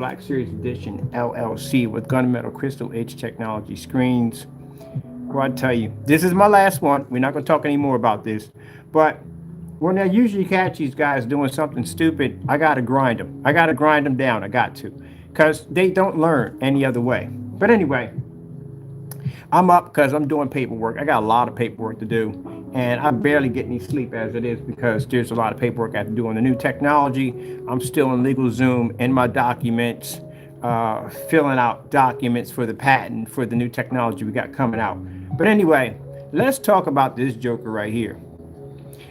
Black Series Edition LLC with gunmetal crystal edge technology screens. Well, I tell you, this is my last one. We're not going to talk anymore about this. But when I usually catch these guys doing something stupid, I got to grind them. I got to grind them down. I got to. Because they don't learn any other way. But anyway, I'm up because I'm doing paperwork. I got a lot of paperwork to do, and I barely get any sleep as it is because there's a lot of paperwork I have to do on the new technology. I'm still in legal Zoom in my documents, filling out documents for the patent for the new technology we got coming out. But anyway, let's talk about this joker right here.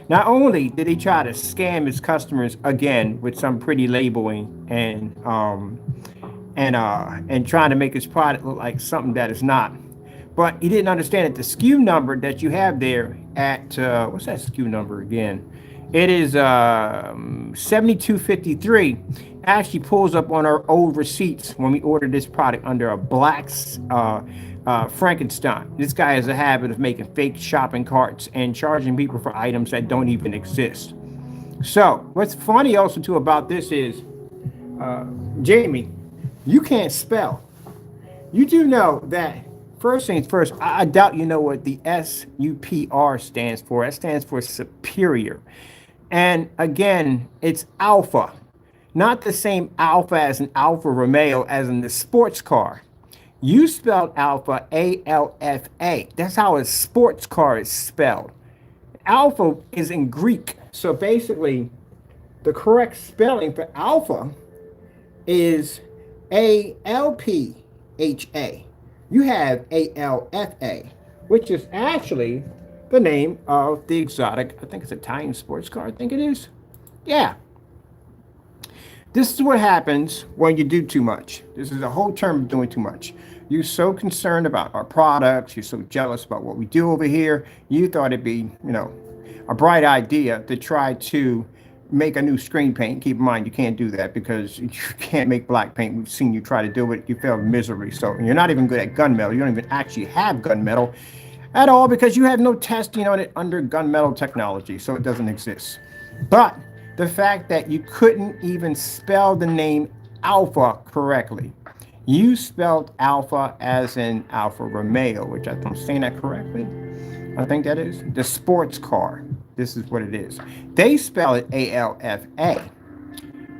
Not only did he try to scam his customers again with some pretty labeling and trying to make his product look like something that is not. But he didn't understand that the SKU number that you have there at, what's that SKU number again? It is 7253. Actually pulls up on our old receipts when we ordered this product under a Black's Frankenstein. This guy has a habit of making fake shopping carts and charging people for items that don't even exist. So what's funny also too about this is, Jamie, you can't spell. You do know that. First things first, I doubt you know what the SUPR stands for. That stands for superior. And again, it's alpha. Not the same alpha as an Alfa Romeo as in the sports car. You spelled alpha ALFA. That's how a sports car is spelled. Alpha is in Greek. So basically, the correct spelling for alpha is ALPHA. You have ALFA, which is actually the name of the exotic, I think it's Italian sports car, I think it is. Yeah. This is what happens when you do too much. This is a whole term of doing too much. You're so concerned about our products. You're so jealous about what we do over here. You thought it'd be, a bright idea to try to make a new screen paint. Keep in mind, you can't do that because you can't make black paint. We've seen you try to do it. You failed miserably. So you're not even good at gunmetal. You don't even actually have gunmetal at all because you have no testing on it under gunmetal technology. So it doesn't exist. But the fact that you couldn't even spell the name Alpha correctly. You spelled Alpha as in Alfa Romeo, which I'm saying that correctly. I think that is the sports car. This is what it is. They spell it ALFA.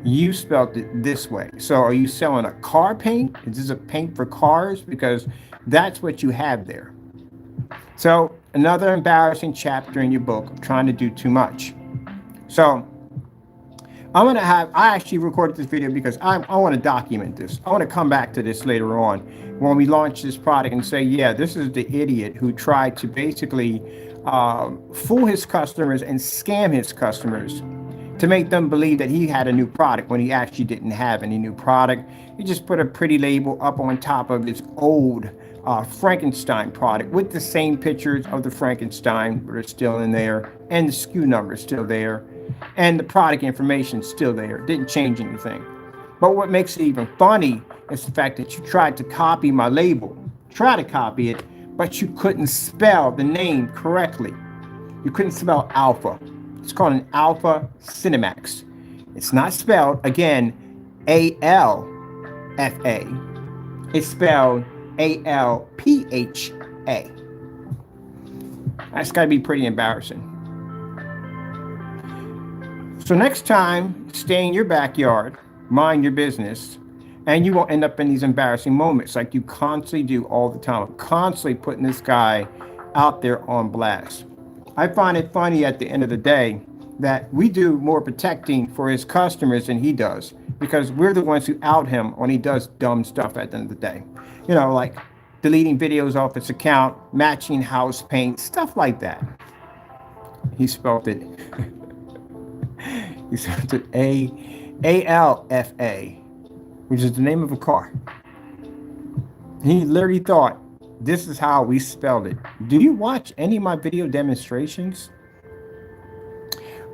You spelled it this way. So are you selling a car paint? Is this a paint for cars? Because that's what you have there. So another embarrassing chapter in your book of trying to do too much. So I actually recorded this video because I want to document this. I want to come back to this later on when we launch this product and say, yeah, this is the idiot who tried to basically fool his customers and scam his customers to make them believe that he had a new product when he actually didn't have any new product. He just put a pretty label up on top of his old Frankenstein product with the same pictures of the Frankenstein that are still in there, and the SKU number is still there, and the product information is still there. It didn't change anything. But what makes it even funny is the fact that you tried to copy my label. Try to copy it, but you couldn't spell the name correctly. You couldn't spell alpha. It's called an Alpha Cinemax. It's not spelled, again, ALFA. It's spelled ALPHA. That's got to be pretty embarrassing. So next time, stay in your backyard, mind your business, and you won't end up in these embarrassing moments like you constantly do all the time, constantly putting this guy out there on blast. I find it funny at the end of the day that we do more protecting for his customers than he does, because we're the ones who out him when he does dumb stuff at the end of the day. Like deleting videos off his account, matching house paint, stuff like that. He spelled it. He spelled it ALFA, which is the name of a car. He literally thought this is how we spelled it. Do you watch any of my video demonstrations?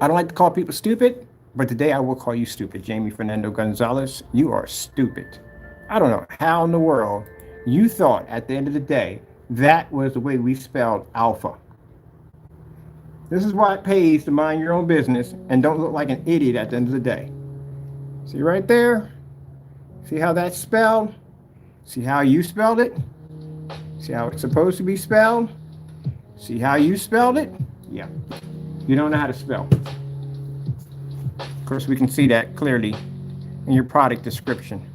I don't like to call people stupid, but today I will call you stupid. Jamie Fernando Gonzalez, you are stupid. I don't know how in the world you thought at the end of the day that was the way we spelled alpha. This is why it pays to mind your own business and don't look like an idiot at the end of the day. See right there? See how that's spelled? See how you spelled it? See how it's supposed to be spelled? See how you spelled it? Yeah. You don't know how to spell. Of course, we can see that clearly in your product description.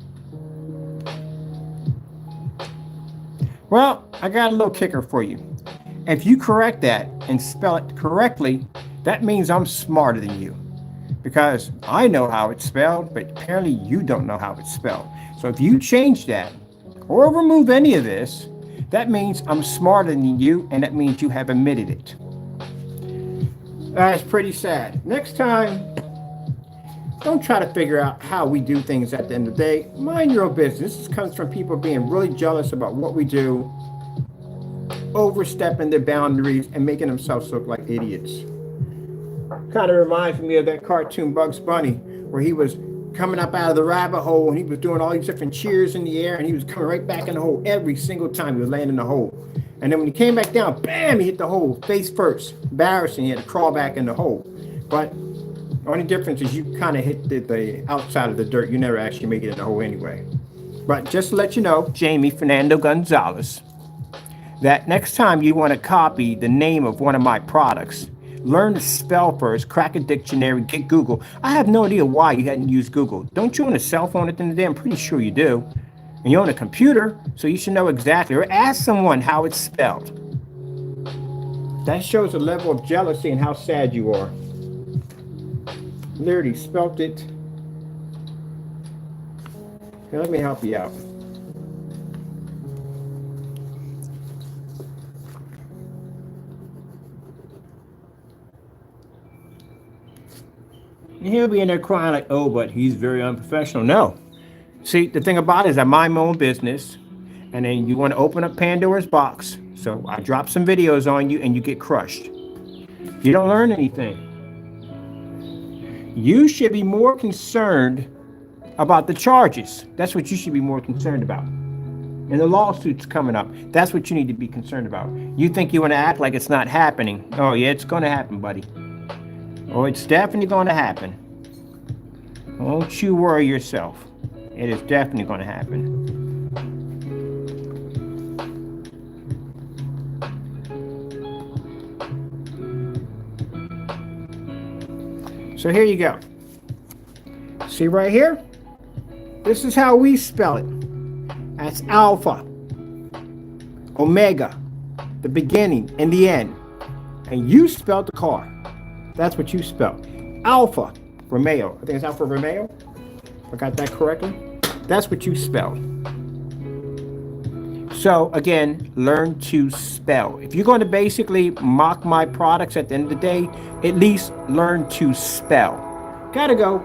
Well, I got a little kicker for you. If you correct that and spell it correctly, that means I'm smarter than you. Because I know how it's spelled, but apparently you don't know how it's spelled. So if you change that or remove any of this, that means I'm smarter than you, and that means you have admitted it. That's pretty sad. Next time, don't try to figure out how we do things at the end of the day. Mind your own business. This comes from people being really jealous about what we do, overstepping their boundaries, and making themselves look like idiots. Kind of reminds me of that cartoon Bugs Bunny, where he was coming up out of the rabbit hole and he was doing all these different cheers in the air, and he was coming right back in the hole every single time he was landing in the hole. And then when he came back down, bam, he hit the hole face first. Embarrassing, he had to crawl back in the hole. But the only difference is you kind of hit the outside of the dirt. You never actually make it in the hole anyway. But just to let you know, Jamie Fernando Gonzalez, that next time you want to copy the name of one of my products, learn to spell first, crack a dictionary, get Google. I have no idea why you hadn't used Google. Don't you own a cell phone at the end of the day? I'm pretty sure you do. And you own a computer, so you should know exactly. Or ask someone how it's spelled. That shows a level of jealousy and how sad you are. Literally spelt it. Here, let me help you out. And he'll be in there crying like, oh, but he's very unprofessional. No. See, the thing about it is I mind my own business, and then you want to open up Pandora's box. So I drop some videos on you and you get crushed. You don't learn anything. You should be more concerned about the charges. That's what you should be more concerned about. And the lawsuits coming up, that's what you need to be concerned about. You think you want to act like it's not happening. Oh, yeah, it's going to happen, buddy. Oh, it's definitely going to happen. Don't you worry yourself. It is definitely going to happen. So here you go. See right here? This is how we spell it. That's alpha, omega, the beginning and the end. And you spelled the car. That's what you spelled. Alfa Romeo. I think it's Alfa Romeo. I got that correctly. That's what you spelled. So again, learn to spell. If you're going to basically mock my products at the end of the day, at least learn to spell. Gotta go.